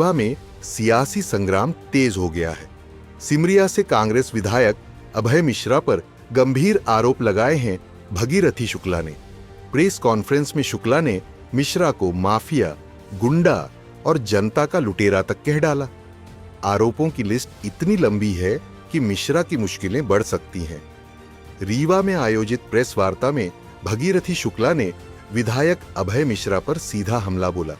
रीवा में सियासी संग्राम तेज हो गया है। सिमरिया से कांग्रेस विधायक अभय मिश्रा पर गंभीर आरोप लगाए हैं भगीरथी शुक्ला ने। प्रेस कॉन्फ्रेंस में शुक्ला ने मिश्रा को माफिया, गुंडा और जनता का लुटेरा तक कह डाला। आरोपों की लिस्ट इतनी लंबी है कि मिश्रा की मुश्किलें बढ़ सकती हैं। रीवा में आयोजित प्रेस वार्ता में भगीरथी शुक्ला ने विधायक अभय मिश्रा पर सीधा हमला बोला।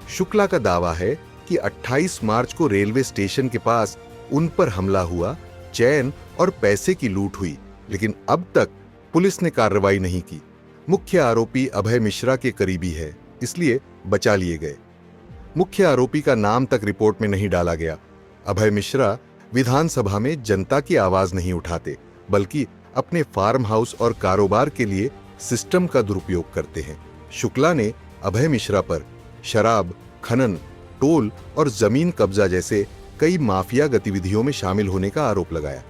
शुक्ला का दावा है कि 28 मार्च को रेलवे स्टेशन के पास उन पर हमला हुआ, चैन और पैसे की लूट हुई, लेकिन अब तक पुलिस ने कार्रवाई नहीं की। मुख्य आरोपी अभय मिश्रा के करीबी है, इसलिए बचा लिए गए। मुख्य आरोपी का नाम तक रिपोर्ट में नहीं डाला गया। अभय मिश्रा विधानसभा में जनता की आवाज नहीं उठाते, बल्कि अपने फार्म हाउस और कारोबार के लिए सिस्टम का दुरुपयोग करते हैं। शुक्ला ने अभय मिश्रा पर शराब, खनन, टोल और जमीन कब्जा जैसे कई माफिया गतिविधियों में शामिल होने का आरोप लगाया।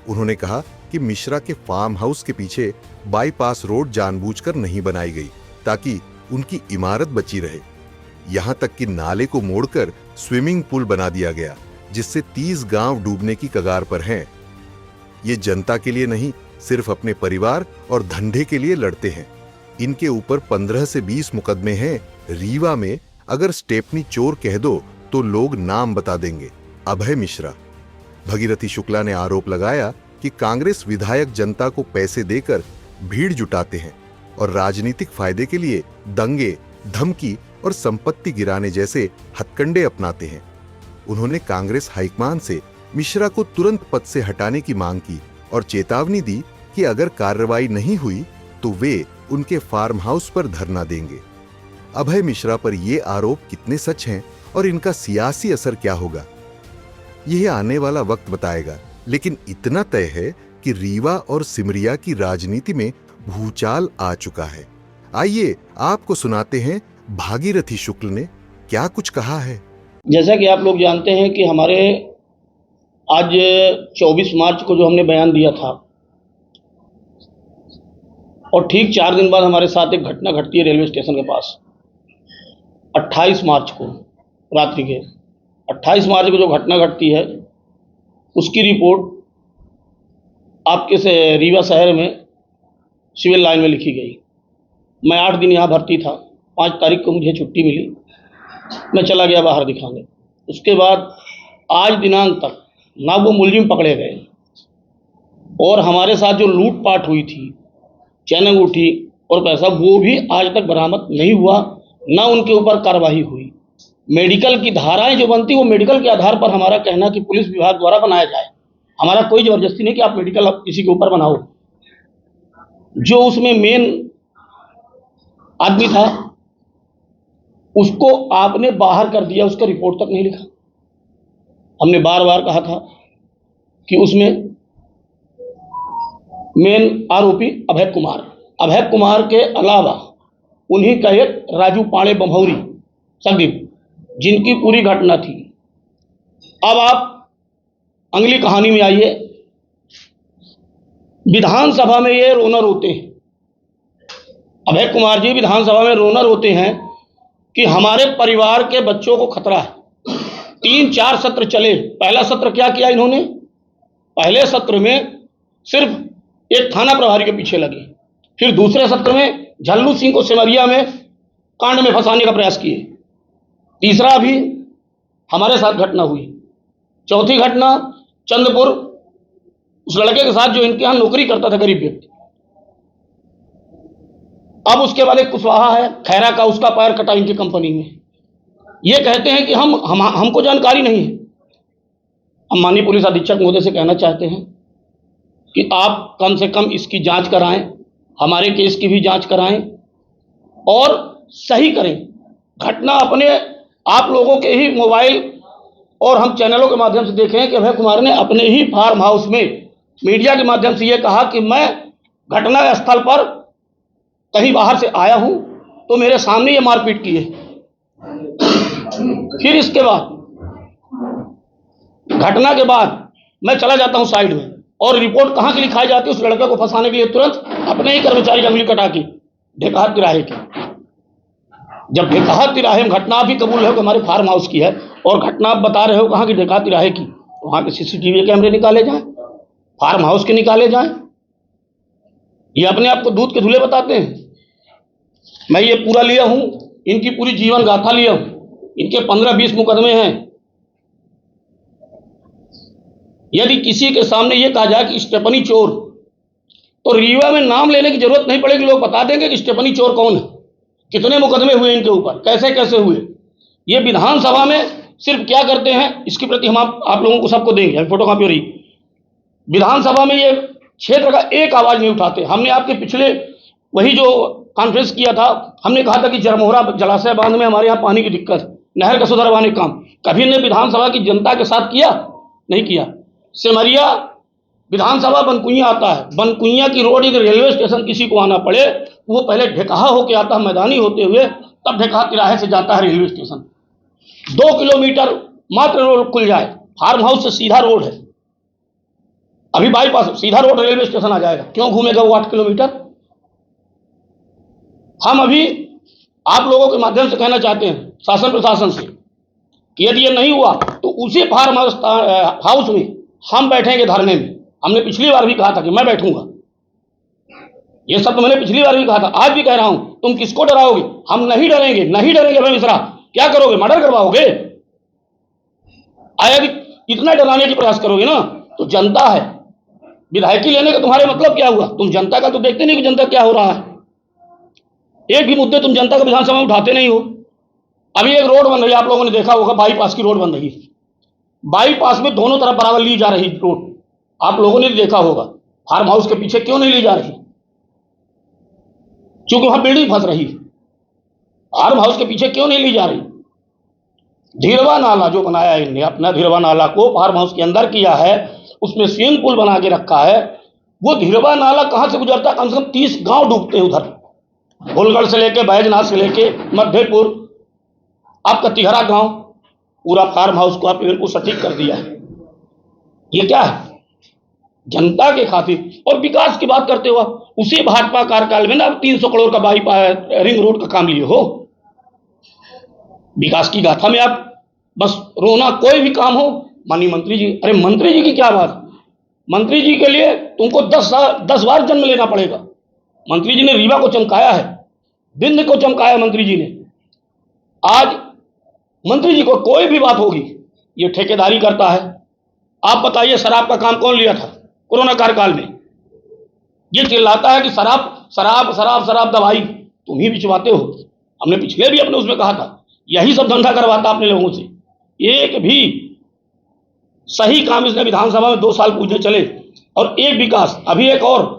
उन्होंने कहा कि मिश्रा के फार्म हाउस के पीछे बाईपास रोड जानबूझकर नहीं बनाई गई ताकि उनकी इमारत बची रहे। यहां तक कि नाले को मोड़कर स्विमिंग पूल बना दिया गया, जिससे 30 गांव डूबने की कगार पर हैं। ये जनता के लिए नहीं, सिर्फ अपने परिवार और धंधे के लिए लड़ते हैं। इनके ऊपर 15 से 20 मुकदमे हैं। रीवा में अगर स्टेपनी चोर कह दो तो लोग नाम बता देंगे। अभय मिश्रा। भगीरथी शुक्ला ने आरोप लगाया कि कांग्रेस विधायक जनता को पैसे देकर भीड़ जुटाते हैं और राजनीतिक फायदे के लिए दंगे, धमकी और संपत्ति गिराने जैसे हथकंडे अपनाते हैं। उन्होंने कांग्रेस हाईकमान से मिश्रा को तुरंत पद से हटाने की मांग की और चेतावनी दी कि अगर कार्रवाई नहीं हुई तो वे उनके फार्म हाउस पर धरना देंगे। अभय मिश्रा पर ये आरोप कितने सच हैं और इनका सियासी असर क्या होगा, यह आने वाला वक्त बताएगा। लेकिन इतना तय है कि रीवा और सिमरिया की राजनीति में भूचाल आ चुका है। आइए आपको सुनाते हैं भागीरथी शुक्ल ने क्या कुछ कहा है। जैसा कि आप लोग जानते हैं कि हमारे आज 24 मार्च को जो हमने बयान दिया था और ठीक 4 दिन बाद हमारे साथ एक घटना घटती है रेलवे स्टेशन के पास। 28 मार्च को रात्रि के 28 मार्च को जो घटना घटती है उसकी रिपोर्ट आपके से रीवा शहर में सिविल लाइन में लिखी गई। मैं 8 दिन यहाँ भर्ती था। 5 तारीख को मुझे छुट्टी मिली, मैं चला गया बाहर दिखाने। उसके बाद आज दिनांक तक ना वो मुलजिम पकड़े गए और हमारे साथ जो लूटपाट हुई थी, चैन अंगूठी और पैसा, वो भी आज तक बरामद नहीं हुआ, ना उनके ऊपर कार्रवाई हुई। मेडिकल की धाराएं जो बनती वो मेडिकल के आधार पर हमारा कहना कि पुलिस विभाग द्वारा बनाया जाए। हमारा कोई जबरदस्ती नहीं कि आप मेडिकल किसी के ऊपर बनाओ। जो उसमें मेन आदमी था उसको आपने बाहर कर दिया, उसका रिपोर्ट तक नहीं लिखा। हमने बार बार कहा था कि उसमें मेन आरोपी अभय कुमार के अलावा उन्हीं का एक राजू पाड़े बम्हौरी संदीप, जिनकी पूरी घटना थी। अब आप अगली कहानी में आइए। विधानसभा में ये रोना रोते हैं, अभय कुमार जी विधानसभा में रोना रोते हैं कि हमारे परिवार के बच्चों को खतरा है। 3-4 सत्र चले। पहला सत्र क्या किया इन्होंने? पहले सत्र में सिर्फ एक थाना प्रभारी के पीछे लगे। फिर दूसरे सत्र में झल्लू सिंह को सिमरिया में कांड में फंसाने का प्रयास किए। तीसरा भी हमारे साथ घटना हुई। चौथी घटना चंद्रपुर, उस लड़के के साथ जो इनके यहाँ नौकरी करता था, गरीब व्यक्ति। अब उसके बाद एक कुशवाहा है खैरा का, उसका पैर कटा इनकी कंपनी में। ये कहते हैं कि हमको जानकारी नहीं है। हम माननीय पुलिस अधीक्षक महोदय से कहना चाहते हैं कि आप कम से कम इसकी जांच कराएं, हमारे केस की भी जांच कराएं और सही करें। घटना अपने आप लोगों के ही मोबाइल और हम चैनलों के माध्यम से देखें कि अभय कुमार ने अपने ही फार्म हाउस में मीडिया के माध्यम से यह कहा कि मैं घटना स्थल पर कहीं बाहर से आया हूं तो मेरे सामने ये मारपीट की है। फिर इसके बाद घटना के बाद मैं चला जाता हूं साइड में और रिपोर्ट कहां की लिखाई जाती है? उस लड़के को फंसाने के लिए तुरंत अपने ही कर्मचारी की अंगुली कटा की ढेकहार तिराहे की। जब ढेकहार तिराहे में घटना भी कबूल है कि हमारे फार्म हाउस की है, और घटना आप बता रहे हो कहाँ की, ढेका तिराहे की, वहाँ के सीसीटीवी कैमरे निकाले जाएं, फार्म हाउस के निकाले जाएं। ये अपने आप को दूध के धुले बताते हैं। मैं ये पूरा लिया हूं, इनकी पूरी जीवन गाथा लिया हूं, इनके 15-20 मुकदमे हैं। यदि किसी के सामने ये कहा जाए कि स्टेफनी चोर, तो रीवा में नाम लेने की जरूरत नहीं पड़ेगी, लोग बता देंगे कि स्टेफनी चोर कौन है, कितने मुकदमे हुए इनके ऊपर, कैसे कैसे हुए। ये विधानसभा में सिर्फ क्या करते हैं, इसके प्रति हम आप लोगों को सबको देंगे, फोटो कॉपी हो रही। विधानसभा में ये क्षेत्र का एक आवाज नहीं उठाते। हमने आपके पिछले वही जो कॉन्फ्रेंस किया था, हमने कहा था कि जरमोहरा जलाशय बांध में हमारे यहाँ पानी की दिक्कत, नहर का सुधरवाने का काम कभी ने विधानसभा की जनता के साथ किया? नहीं किया। सिमरिया विधानसभा बनकुइया आता है, बनकुइया की रोड यदि रेलवे स्टेशन किसी को आना पड़े, वो पहले ढेकहा होके आता है, मैदानी होते हुए, तब ढेकहा तिराहे से जाता है रेलवे स्टेशन। 2 किलोमीटर मात्र रोड खुल जाए, फार्म हाउस से सीधा रोड है, अभी बाईपास सीधा रोड रेलवे स्टेशन आ जाएगा, क्यों घूमेगा वो 8 किलोमीटर? हम अभी आप लोगों के माध्यम से कहना चाहते हैं शासन प्रशासन से कि यदि ये नहीं हुआ तो उसी फार्म हाउस में हम बैठेंगे धरने में। हमने पिछली बार भी कहा था कि मैं बैठूंगा, ये सब तो मैंने पिछली बार भी कहा था, आज भी कह रहा हूं। तुम किसको डराओगे? हम नहीं डरेंगे, नहीं डरेंगे। अभय मिश्रा क्या करोगे, मर्डर करवाओगे? यदि इतना डराने की प्रयास करोगे ना, तो जनता है, विधायकी लेने का तुम्हारे मतलब क्या हुआ? तुम जनता का तो देखते नहीं कि जनता क्या हो रहा है। एक भी मुद्दे तुम जनता का विधानसभा में उठाते नहीं हो। अभी एक रोड बन रही है, आप लोगों ने देखा होगा, बाईपास की रोड बन रही है, बाईपास में दोनों तरफ बराबर ली जा रही रोड, आप लोगों ने देखा होगा। फार्म हाउस के पीछे क्यों नहीं ली जा रही? क्योंकि वहां बिल्डिंग फंस रही है। फार्म हाउस के पीछे क्यों नहीं ली जा रही? धीरवा नाला जो बनाया इनने, अपना धीरवा नाला को फार्म हाउस के अंदर किया है, उसमें स्विमिंग पूल बना के रखा है। वो धीरवा नाला कहां से गुजरता है? कम से कम 30 गांव डूबते हैं उधर, गोलगढ़ से लेके बैजनाथ से लेके मध्यपुर, आपका तिहरा गांव, पूरा फार्म हाउस को आपने बिल्कुल सटीक कर दिया है। ये क्या है? जनता के खातिर और विकास की बात करते हो। उसी भाजपा कार्यकाल में ना 300 करोड़ का बाईपास रिंग रोड का काम लिए हो। विकास की गाथा में आप बस रोना, कोई भी काम हो माननीय मंत्री जी, अरे मंत्री जी की क्या बात, मंत्री जी के लिए तुमको 10 बार जन्म लेना पड़ेगा। मंत्री जी ने रीवा को चमकाया है, बिंद को चमकाया मंत्री जी ने। आज मंत्री जी को कोई भी बात होगी, ये ठेकेदारी करता है। आप बताइए शराब का काम कौन लिया था कोरोना कार्यकाल में? ये चिल्लाता है कि शराब शराब शराब शराब दवाई तुम ही बिचवाते हो। हमने पिछले भी अपने उसमें कहा था, यही सब धंधा करवाता अपने लोगों से। एक भी सही काम इसने विधानसभा में 2 साल पूछने चले, और एक विकास। अभी एक और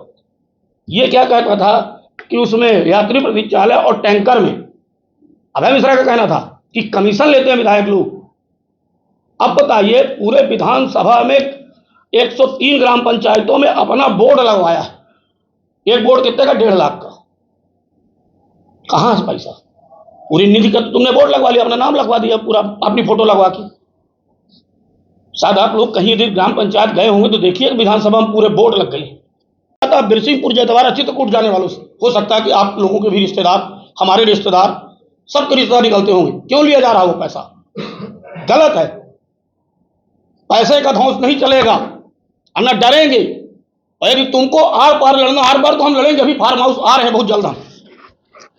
ये क्या कहता था कि उसमें यात्री प्रतीक्षालय और टैंकर में अभय मिश्रा का कहना था कि कमीशन लेते हैं विधायक लोग। अब बताइए, पूरे विधानसभा में 103 ग्राम पंचायतों में अपना बोर्ड लगवाया है। एक बोर्ड कितने का? 1.5 लाख का। कहां से पैसा? पूरी निधि का तुमने बोर्ड लगवा लिया, अपना नाम लगवा दिया, पूरा अपनी फोटो लगवा के। शायद आप लोग कहीं यदि ग्राम पंचायत गए होंगे तो देखिए विधानसभा में पूरे बोर्ड लग गई। बिरसिंहपुर जैतवाड़ा चित्रकूट जाने वालों से हो सकता है कि आप लोगों के भी रिश्तेदार, हमारे रिश्तेदार, सबके रिश्तेदार निकलते होंगे। क्यों लिया जा रहा वो पैसा? गलत है। पैसे का ध्वंस नहीं चलेगा, हम ना डरेंगे। और यदि तुमको आर पार लड़ना, आर पार तो हम लड़ेंगे। अभी फार्म हाउस आ रहे हैं बहुत जल्द, हम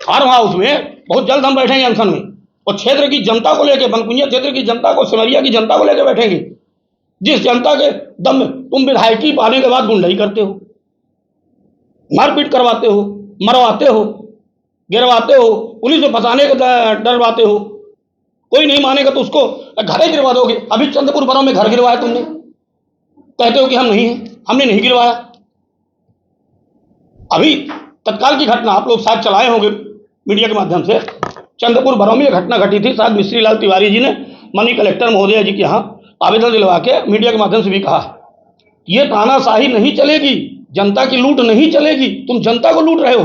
फार्म हाउस में बहुत जल्द हम बैठेंगे अनशन में, और क्षेत्र की जनता को लेकर, बनकुइया क्षेत्र की जनता को, सिमरिया की जनता को लेकर बैठेंगे। जिस जनता के दम में तुम विधायकी पाने के बाद गुंडाई करते हो, मारपीट करवाते हो, मरवाते हो, गिरवाते हो, पुलिस में फंसाने का डरवाते हो, कोई नहीं मानेगा तो उसको घर ही गिरवा दोगे। अभी चंद्रपुर बराव में घर गिरवाया तुमने, कहते हो कि हम नहीं हैं, हमने नहीं गिरवाया। अभी तत्काल की घटना आप लोग शायद चलाए होंगे मीडिया के माध्यम से, चंद्रपुर बराव में घटना घटी थी। शायद मिश्री लाल तिवारी जी ने माननीय कलेक्टर महोदय जी के यहाँ आवेदन दिलवा के मीडिया के माध्यम से भी कहा, ये तानाशाही नहीं चलेगी, जनता की लूट नहीं चलेगी। तुम जनता को लूट रहे हो।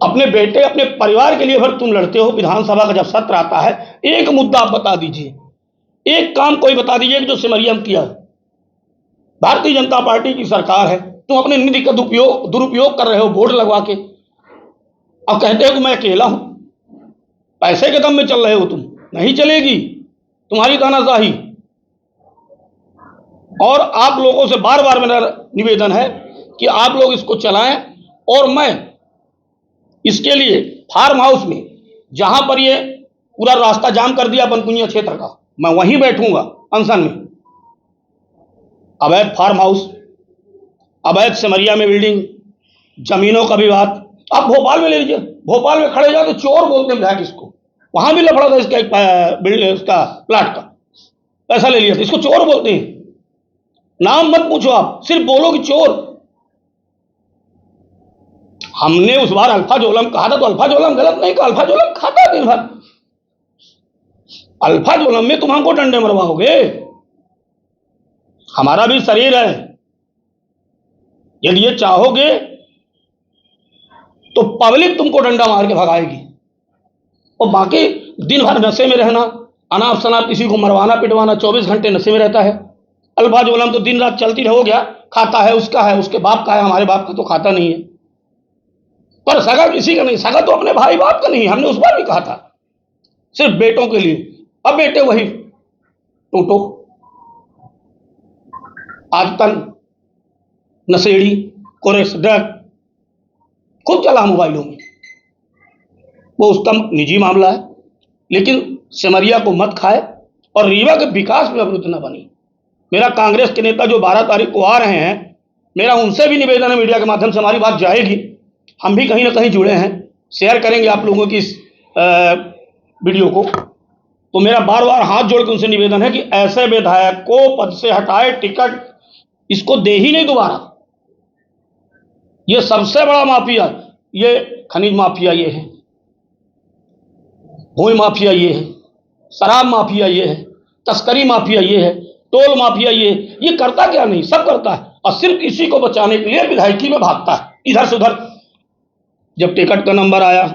अपने बेटे, अपने परिवार के लिए भर तुम लड़ते हो। विधानसभा का जब सत्र आता है, एक मुद्दा आप बता दीजिए, एक काम कोई बता दीजिए जो सिमरिया में किया। भारतीय जनता पार्टी की सरकार है, तुम अपने निधि का दुरुपयोग कर रहे हो बोर्ड लगवा के, और कहते हो कि मैं अकेला हूं। पैसे के दम में चल रहे हो तुम। नहीं चलेगी तुम्हारी तानाशाही। और आप लोगों से बार बार मेरा निवेदन है कि आप लोग इसको चलाएं, और मैं इसके लिए फार्म हाउस में, जहां पर ये पूरा रास्ता जाम कर दिया बनकुनिया क्षेत्र का, मैं वहीं बैठूंगा अनशन में। अवैध फार्म हाउस, अवैध सिमरिया में बिल्डिंग, जमीनों का विवाद, आप भोपाल में ले लीजिए, भोपाल में खड़े जाओ तो चोर बोलते हैं विधायक इसको, वहां भी लफड़ा था इसका एक उसका प्लाट का, पैसा ले लिया था, इसको चोर बोलते हैं। नाम मत पूछो, आप सिर्फ बोलो कि चोर। हमने उस बार अल्फा जोलम कहा था, तो अल्फा जोलम गलत नहीं कहा, अल्फा जोलम खाता है दिन भर। अल्फा जोलम में तुम हमको डंडे मरवाओगे? हमारा भी शरीर है, यदि ये चाहोगे तो पब्लिक तुमको डंडा मार के भगाएगी। और बाकी दिन भर नशे में रहना, अनाप शनाप किसी को मरवाना पिटवाना, 24 घंटे नशे में रहता है। अल्फा जोलम तो दिन रात चलती रहो गया, खाता है उसका है, उसके बाप का है, हमारे बाप का तो खाता नहीं है। पर सगा किसी का नहीं, सगा तो अपने भाई बाप का नहीं, हमने उस बार भी कहा था, सिर्फ बेटों के लिए। अब बेटे वही टोटो, आदतन, नशेड़ी, कोरेस ड्रग खूब चला मोबाइलों में, वो उसका निजी मामला है। लेकिन सिमरिया को मत खाए और रीवा के विकास में अवरुद्ध न बनी। मेरा कांग्रेस के नेता जो 12 तारीख को आ रहे हैं, मेरा उनसे भी निवेदन है, मीडिया के माध्यम से हमारी बात जाएगी, हम भी कहीं ना कहीं जुड़े हैं, शेयर करेंगे आप लोगों की इस वीडियो को। तो मेरा बार बार हाथ जोड़ के उनसे निवेदन है कि ऐसे विधायक को पद से हटाए, टिकट इसको दे ही नहीं दोबारा। ये सबसे बड़ा माफिया, ये खनिज माफिया ये है, भूमि माफिया ये है, शराब माफिया ये है, तस्करी माफिया ये है, टोल माफिया ये करता क्या नहीं, सब करता है। और सिर्फ इसी को बचाने के लिए विधायकी में भागता है इधर से उधर। जब टिकट का नंबर आया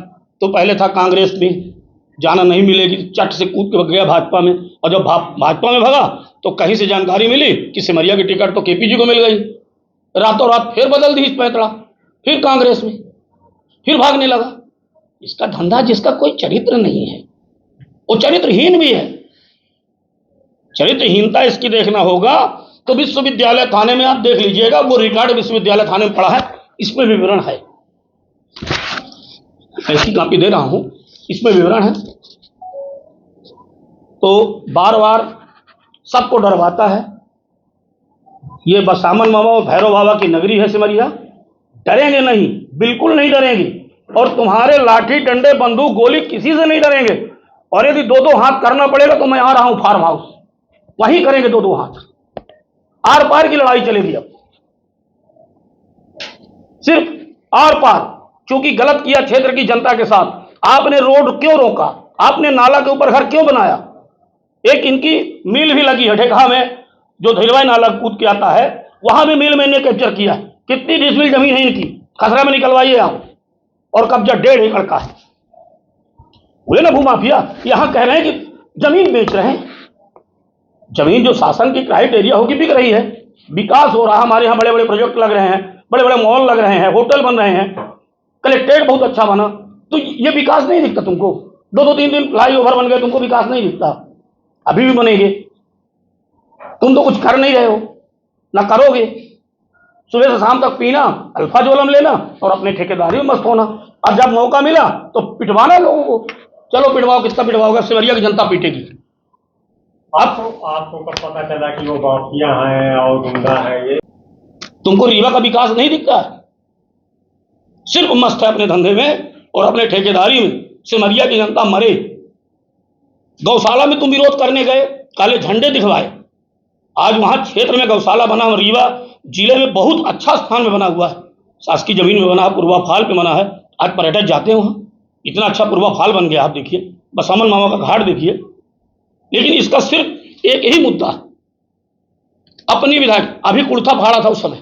तो पहले था कांग्रेस में, जाना नहीं मिलेगी, चट से कूद के गया भाजपा में। और जब भाजपा में भागा तो कहीं से जानकारी मिली कि सिमरिया की टिकट तो केपीजी को मिल गई। रातों रात फिर बदल दी इस पैतरा, फिर कांग्रेस में, फिर भागने लगा। इसका धंधा, जिसका कोई चरित्र नहीं है वो चरित्रहीन भी है। चरित्रहीनता इसकी देखना होगा तो विश्वविद्यालय थाने में आप देख लीजिएगा, वो रिकॉर्ड विश्वविद्यालय थाने में पड़ा है, इसमें विवरण है। ऐसी कॉपी दे रहा हूं, इसमें विवरण है। तो बार बार सबको डरवाता है। ये बसामन मामा और भैरव बाबा की नगरी है सिमरिया। डरेंगे नहीं, बिल्कुल नहीं डरेंगे। और तुम्हारे लाठी डंडे बंदूक गोली किसी से नहीं डरेंगे। और यदि 2-2 हाथ करना पड़ेगा तो मैं आ रहा हूं फार्म हाउस, वहीं करेंगे 2-2 हाथ, आर पार की लड़ाई चलेगी। अब सिर्फ आर पार, चूंकि गलत किया क्षेत्र की जनता के साथ। आपने रोड क्यों रोका, आपने नाला के ऊपर घर क्यों बनाया? एक इनकी मिल भी लगी है ढेकहा में, जो धीरवाई नाला कूद के आता है, वहां भी मिल मैंने कैप्चर किया है। कितनी डिसमिल जमीन है इनकी, खसरा में निकलवाइए आप। और कब्जा 1.5 एकड़ का है। हुए ना भूमाफिया, यहां कह रहे हैं कि जमीन बेच रहे हैं। जमीन जो शासन की क्राइटेरिया होगी बिक रही है, विकास हो रहा है। हमारे यहाँ बड़े बड़े प्रोजेक्ट लग रहे हैं, बड़े बड़े मॉल लग रहे हैं, होटल बन रहे हैं, कलेक्ट्रेट बहुत अच्छा बना। तो ये विकास नहीं दिखता तुमको? 2-2 3 फ्लाईओवर बन गए, तुमको विकास नहीं दिखता? अभी भी बनेंगे। तुम तो कुछ कर नहीं रहे हो, ना करोगे। सुबह से शाम तक पीना, अल्फा जोलम लेना और अपने ठेकेदारी में मस्त होना। और जब मौका मिला तो पिटवाना लोगों को। चलो पिटवाओ, कितना पिटवाओगे? सिमरिया की जनता पीटेगी। आपको कब पता चला कि वो माफिया हैं और गुंडा है? ये तुमको रीवा का विकास नहीं दिखता? सिर्फ मस्त है अपने धंधे में और अपने ठेकेदारी में। सिमरिया की जनता मरे। गौशाला में तुम विरोध करने गए, काले झंडे दिखवाए। आज वहां क्षेत्र में गौशाला बना, रीवा जिले में बहुत अच्छा स्थान में बना हुआ है, शासकीय जमीन में बना है, पूर्वा फाल पे बना है। आज पर्यटक जाते हैं वहां, इतना अच्छा पूर्वा फाल बन गया। आप देखिए, बसामन मामा का घाट देखिए। लेकिन इसका सिर्फ एक ही मुद्दा, अपनी विधायक, अभी कुर्ता फाड़ा था उस समय,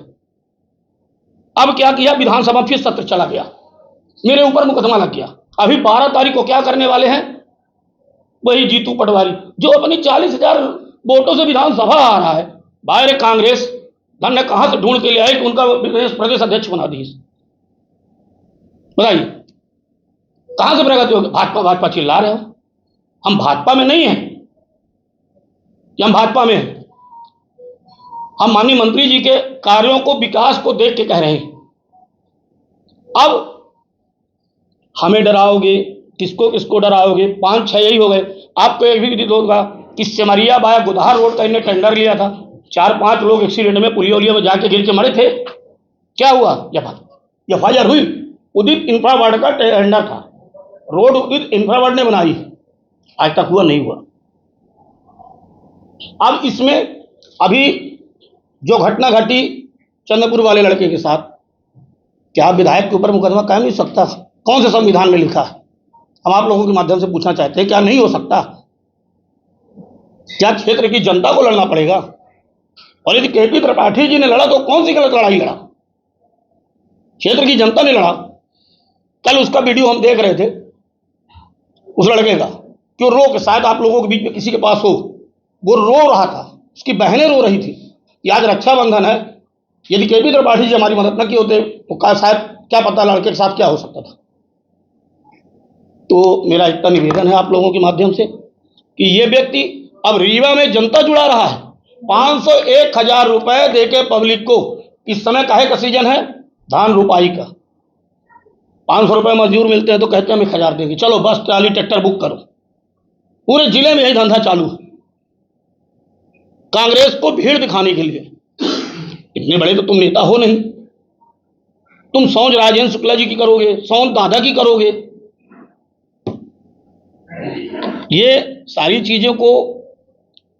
अब क्या किया, विधानसभा फिर सत्र चला गया, मेरे ऊपर मुकदमा लग गया। अभी 12 तारीख को क्या करने वाले हैं? वही जीतू पटवारी जो अपनी 40,000 वोटों से विधानसभा आ रहा है, बाहर कांग्रेस धन ने कहां से ढूंढ के ले आए कि उनका प्रदेश अध्यक्ष बना दी। बताइए कहां से प्रगति होगी? भाजपा भाजपा चिल्ला रहे हो। हम भाजपा में नहीं हैं कि हम भाजपा में हैं। हम माननीय मंत्री जी के कार्यों को, विकास को देख के कह रहे हैं। अब हमें डराओगे, किसको किसको डराओगे? 5-6 यही हो गए। आपको एक भी विदित होगा कि सिमरिया बाया गुदहार रोड का इन्हें टेंडर लिया था, 4-5 लोग एक्सीडेंट में पुलिया उलिया में जाके गिर के मरे थे। क्या हुआ? एफआईआर हुई। उदित इंफ्रावर्ड का टेंडर था, रोड उदित इंफ्रावर्ड ने बनाई, आज तक हुआ नहीं हुआ। अब इसमें अभी जो घटना घटी चंद्रपुर वाले लड़के के साथ, क्या विधायक के ऊपर मुकदमा कायम नहीं हो सकता? कौन से संविधान में लिखा है? हम आप लोगों के माध्यम से पूछना चाहते हैं, क्या नहीं हो सकता? क्या क्षेत्र की जनता को लड़ना पड़ेगा? और यदि केपी त्रिपाठी जी ने लड़ा तो कौन सी गलत लड़ाई लड़ा? क्षेत्र की जनता ने लड़ा। कल उसका वीडियो हम देख रहे थे उस लड़के का, कि वो रो के, शायद आप लोगों के बीच में किसी के पास हो, वो रो रहा था, उसकी बहनें रो रही थी कि आज रक्षाबंधन है, यदि केपी त्रिपाठी जी हमारी मदद न की होते तो शायद क्या पता लड़के के साथ क्या हो सकता था। तो मेरा इतना निवेदन है आप लोगों के माध्यम से कि ये व्यक्ति अब रीवा में जनता जुड़ा रहा है, 501,000 रुपए देके पब्लिक को। इस समय काहे का सीजन है? धान रुपाई का। 500 रुपए मजदूर मिलते हैं तो कहते हैं हम 1,000 देंगे, चलो बस ट्राली ट्रैक्टर बुक करो। पूरे जिले में यही धंधा चालू है, कांग्रेस को भीड़ दिखाने के लिए। इतने बड़े तो तुम नेता हो नहीं, तुम सौंज राजेंद्र शुक्ला जी की करोगे, सौंज दादा की करोगे। ये सारी चीजों को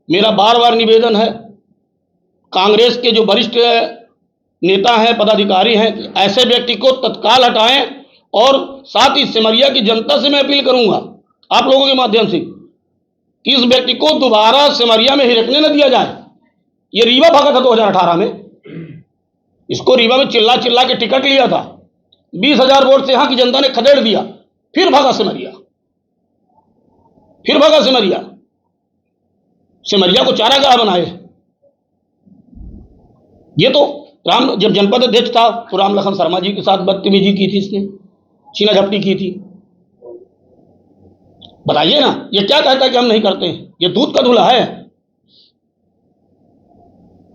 मेरा बार बार निवेदन है, कांग्रेस के जो वरिष्ठ नेता हैं, पदाधिकारी हैं, ऐसे व्यक्ति को तत्काल हटाएं। और साथ ही सिमरिया की जनता से मैं अपील करूंगा आप लोगों के माध्यम से कि इस व्यक्ति को दोबारा सिमरिया में हिरकने न दिया जाए। ये रीवा भागा था 2018 में, इसको रीवा में चिल्ला चिल्ला के टिकट लिया था, 20,000 वोट से यहां की जनता ने खदेड़ दिया, फिर भागा सिमरिया, फिर भागा सिमरिया। सिमरिया को चारागाह बनाए। ये तो राम, जब जनपद अध्यक्ष था तो राम लखन शर्मा जी के साथ बदतमीजी की थी, इसने छीना झपटी की थी। बताइए ना, ये क्या कहता है कि हम नहीं करते हैं? ये दूध का धुला है।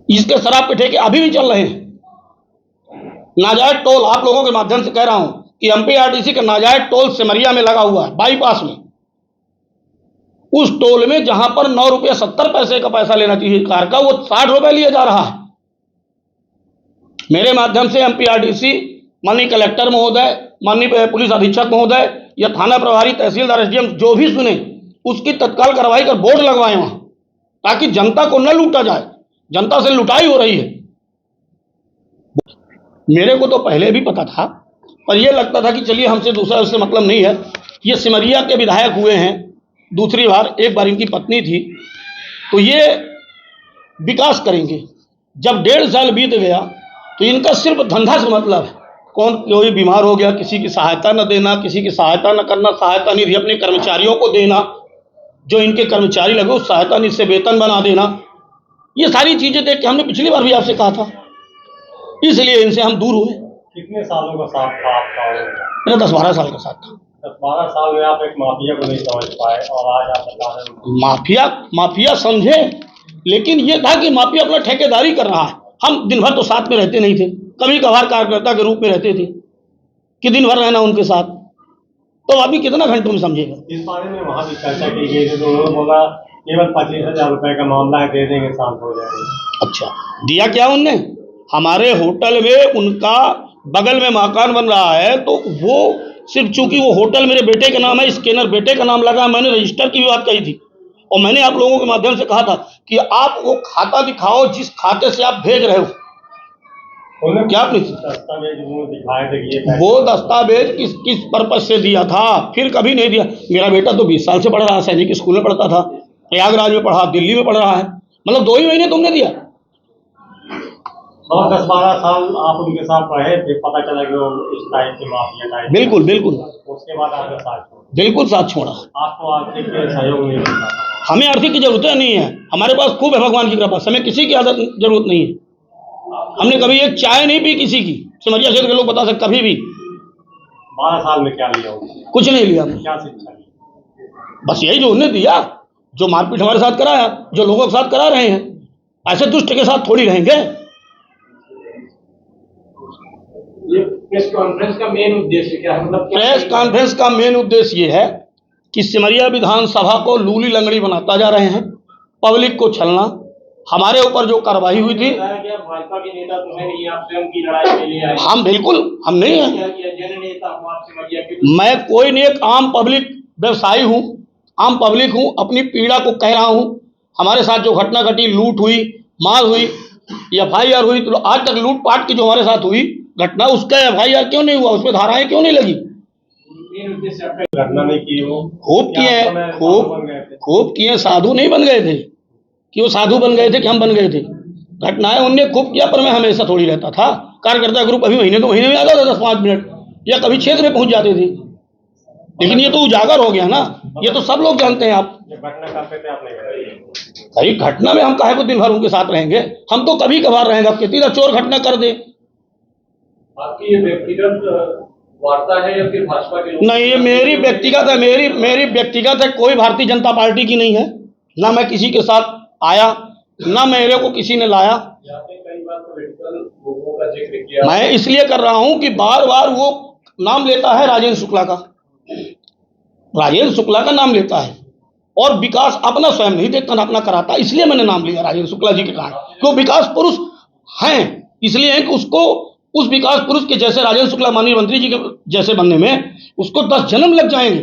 इसके शराब के ठेके अभी भी चल रहे हैं। नाजायज टोल, आप लोगों के माध्यम से कह रहा हूं कि एमपीआरटीसी का नाजायज टोल सिमरिया में लगा हुआ है, बाईपास में। उस टोल में जहां पर 9 रुपये 70 पैसे का पैसा लेना चाहिए कार का, वो 60 रुपए लिया जा रहा है। मेरे माध्यम से एमपीआरटीसी, माननीय कलेक्टर महोदय, माननीय पुलिस अधीक्षक महोदय या थाना प्रभारी, तहसीलदार, एसडीएम जो भी सुने, उसकी तत्काल कार्रवाई कर बोर्ड लगवाएं वहां, ताकि जनता को न लूटा जाए। जनता से लुटाई हो रही है। मेरे को तो पहले भी पता था, पर यह लगता था कि चलिए हमसे दूसरा उससे मतलब नहीं है। ये सिमरिया के विधायक हुए हैं दूसरी बार, एक बार इनकी पत्नी थी, तो ये विकास करेंगे। जब 1.5 साल बीत गया तो इनका सिर्फ धंधा से मतलब है। कोई बीमार हो गया, किसी की सहायता न देना, किसी की सहायता न करना, सहायता निधि अपने कर्मचारियों को देना, जो इनके कर्मचारी लगे उस सहायता निधि से वेतन बना देना। ये सारी चीजें देख के हमने पिछली बार भी आपसे कहा था, इसलिए इनसे हम दूर हुए। कितने सालों का साथ था आपका? मेरा 10-12 साल का साथ था। 10-12 साल में आप एक माफिया को नहीं समझ पाए और आज आप बता रहे हो माफिया समझे, लेकिन ये था कि माफिया अपना ठेकेदारी कर रहा है। हम दिन भर तो साथ में रहते नहीं थे, कभी कभार कार्यकर्ता के रूप में रहते थे कि दिन भर रहना उनके साथ, तो अभी कितना घंटों में समझेगा। इस बारे में वहां भी चर्चा की गई थी, तो उन्होंने बोला केवल 25,000 रुपए का मामला है, दे देंगे, शांत हो जाएगा। अच्छा, दिया क्या उनने? हमारे होटल में उनका बगल में मकान बन रहा है, तो वो सिर्फ चूंकि वो होटल मेरे बेटे का नाम है, स्कैनर बेटे का नाम लगा, मैंने रजिस्टर की भी बात कही थी। और मैंने आप लोगों के माध्यम से कहा था कि आप वो खाता दिखाओ जिस खाते से आप भेज रहे हो। क्या आपने दस्तावेज दिखाए थे? वो दस्तावेज किस पर्पज से दिया था? फिर कभी नहीं दिया। मेरा बेटा तो 20 साल से पढ़ रहा है, सैनिक स्कूल में पढ़ता था, प्रयागराज में पढ़ा, दिल्ली में पढ़ रहा है, मतलब 2 ही महीने तुमने दिया। और 10-12 साल आप उनके साथ रहे, फिर पता चला कि वो इस टाइप के माफिया टाइप। बिल्कुल बिल्कुल। उसके बाद आपने साथ छोड़ा? बिल्कुल साथ छोड़ा। आपको आर्थिक सहयोग नहीं मिलता? हमें आर्थिक की जरूरत नहीं है, हमारे पास खूब है भगवान की कृपा, हमें किसी की जरूरत नहीं है। हमने कभी एक चाय नहीं पी किसी की, सिमरिया क्षेत्र के लोग बता सकते, कभी भी। 12 साल में क्या लिया? कुछ नहीं लिया हमने। क्या शिक्षा ली? बस यही जो उन्हें दिया, जो मारपीट हमारे साथ कराया, जो लोगों के साथ करा रहे हैं, ऐसे दुष्ट के साथ थोड़ी रहेंगे। ये प्रेस कॉन्फ्रेंस का मेन उद्देश्य क्या है? मतलब प्रेस कॉन्फ्रेंस का मेन उद्देश्य ये है कि सिमरिया विधानसभा को लूली लंगड़ी बनाता जा रहे हैं, पब्लिक को छलना। हमारे ऊपर जो कार्रवाई हुई थी, भाजपा के नेता तो है नहीं, आप स्वयं की लड़ाई के लिए आए। हम बिल्कुल हम नहीं हैं। क्या किया जन नेता हूँ आप सिमरिया के? मैं कोई नहीं, एक आम पब्लिक व्यवसायी हूँ, आम पब्लिक हूँ, अपनी पीड़ा को कह रहा हूँ। हमारे साथ जो घटना घटी, लूट हुई, मार हुई, FIR हुई, तो आज तक लूटपाट की जो हमारे साथ हुई घटना, उसका FIR क्यों नहीं हुआ, उस पर धाराएं क्यों नहीं लगी? मेन उद्देश्य आपका घटना नहीं की हो, खूब किए हैं, खूब किए, साधु नहीं बन गए थे कि वो साधु बन गए थे कि हम बन गए थे। घटनाएं उनने खूब किया, पर मैं हमेशा थोड़ी रहता था। कार्यकर्ता ग्रुप अभी महीने 2 महीने में आ जाता था, 10-5 मिनट, या कभी क्षेत्र में पहुंच जाते थे। लेकिन ये तो उजागर हो गया ना, ये तो सब लोग जानते हैं। आप घटना करते थे आपने बताइए। भाई घटना में हम काहे को दिन भर उनके साथ रहेंगे? हम तो कभी कभार रहेंगे। अब कितनी चोर घटना कर दे। आपकी ये व्यक्तिगत वार्ता है या फिर भाजपा के लोग? नहीं, ये मेरी व्यक्तिगत है, मेरी व्यक्तिगत है, कोई भारतीय जनता पार्टी की नहीं है। ना मैं किसी के साथ आया, ना मेरे को किसी ने लाया। आपने कई बार पॉलिटिकल लोगों का जिक्र किया। मैं इसलिए कर रहा हूं कि बार बार वो नाम लेता है राजेंद्र शुक्ला का, राजेंद्र शुक्ला का नाम लेता है, और विकास अपना स्वयं नहीं देखता, अपना कराता। इसलिए मैंने नाम लिया राजेंद्र शुक्ला जी के कारण, क्यों विकास पुरुष हैं, इसलिए है कि उसको उस विकास पुरुष के जैसे राजेंद्र शुक्ला माननीय मंत्री जी के जैसे बनने में उसको 10 जन्म लग जाएंगे।